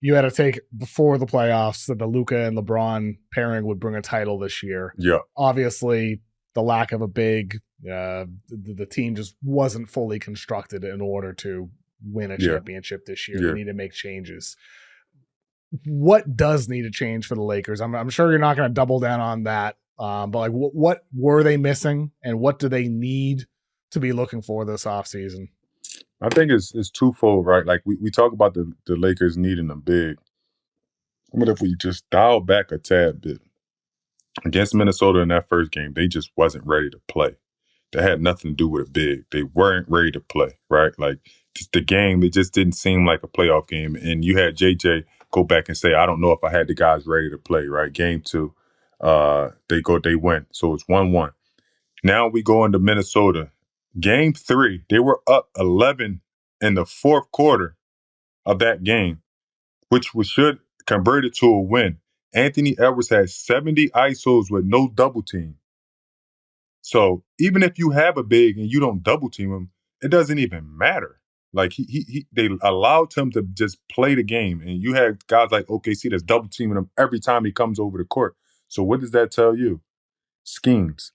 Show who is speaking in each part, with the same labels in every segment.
Speaker 1: you had to take before the playoffs that the Luka and LeBron pairing would bring a title this year.
Speaker 2: Yeah.
Speaker 1: Obviously, the lack of a big, the team just wasn't fully constructed in order to win a
Speaker 2: Yeah.
Speaker 1: championship this year.
Speaker 2: Yeah.
Speaker 1: They need to make changes. What does need to change for the Lakers? I'm sure you're not going to double down on that, but like, what were they missing, and what do they need to be looking for this offseason?
Speaker 2: I think it's twofold, right? Like we talk about the Lakers needing a big, but if we just dial back a tad bit, against Minnesota in that first game, they just wasn't ready to play. That had nothing to do with a big. They weren't ready to play, right? Like just the game, it just didn't seem like a playoff game. And you had JJ go back and say, I don't know if I had the guys ready to play, right? Game two, they win. So it's 1-1. Now we go into Minnesota. Game three, they were up 11 in the fourth quarter of that game, which should convert it to a win. Anthony Edwards had 70 ISOs with no double team. So even if you have a big and you don't double team him, it doesn't even matter. Like they allowed him to just play the game, and you had guys like OKC that's double teaming him every time he comes over the court. So what does that tell you? Schemes.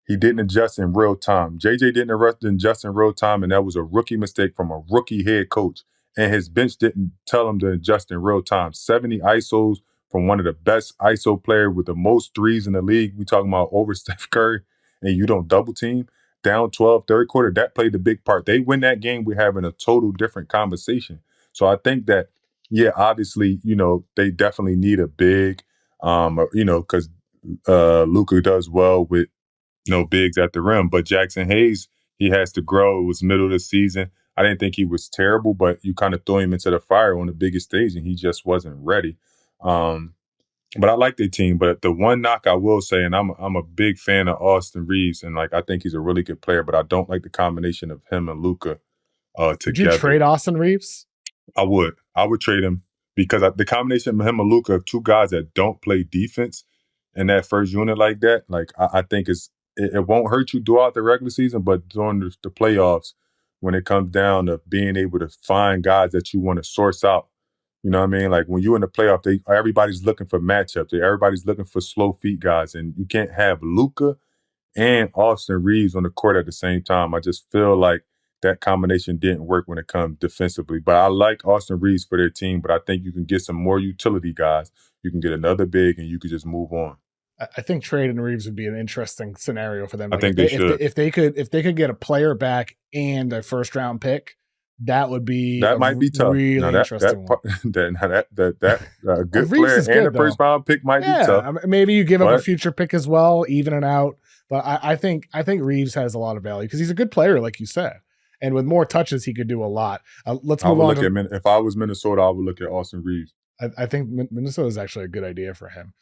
Speaker 2: He didn't adjust in real time. JJ didn't adjust in real time, and that was a rookie mistake from a rookie head coach. And his bench didn't tell him to adjust in real time. 70 ISOs from one of the best ISO players with the most threes in the league. We talking about over Steph Curry, and you don't double team. Down 12, third quarter, that played a big part. They win that game, we're having a total different conversation. So I think that, yeah, obviously, they definitely need a big, because Luka does well with no bigs at the rim. But Jackson Hayes, he has to grow. It was middle of the season. I didn't think he was terrible, but you kind of threw him into the fire on the biggest stage, and he just wasn't ready. But I like their team. But the one knock I will say, and I'm a big fan of Austin Reaves, and like I think he's a really good player, but I don't like the combination of him and Luka
Speaker 1: Would you
Speaker 2: together.
Speaker 1: trade Austin Reaves?
Speaker 2: I would trade him because the combination of him and Luka, two guys that don't play defense in that first unit like that, like I think it won't hurt you throughout the regular season, but during the playoffs, when it comes down to being able to find guys that you want to source out, you know what I mean? Like when you're in the playoff, everybody's looking for matchups. Everybody's looking for slow feet guys, and you can't have Luka and Austin Reaves on the court at the same time. I just feel like that combination didn't work when it comes defensively. But I like Austin Reaves for their team, but I think you can get some more utility guys. You can get another big, and you could just move on.
Speaker 1: I think trading Reaves would be an interesting scenario for them.
Speaker 2: I
Speaker 1: Like
Speaker 2: think they should.
Speaker 1: if they could get a player back and a first round pick, that would be
Speaker 2: that might be tough.
Speaker 1: Really interesting one.
Speaker 2: A good
Speaker 1: Reaves
Speaker 2: player
Speaker 1: is
Speaker 2: and
Speaker 1: good,
Speaker 2: a first round pick might be tough.
Speaker 1: I mean, maybe you give up a future pick as well, even it out. But I think Reaves has a lot of value because he's a good player, like you said, and with more touches, he could do a lot. Let's move on.
Speaker 2: If I was Minnesota, I would look at Austin Reaves.
Speaker 1: I think Minnesota is actually a good idea for him.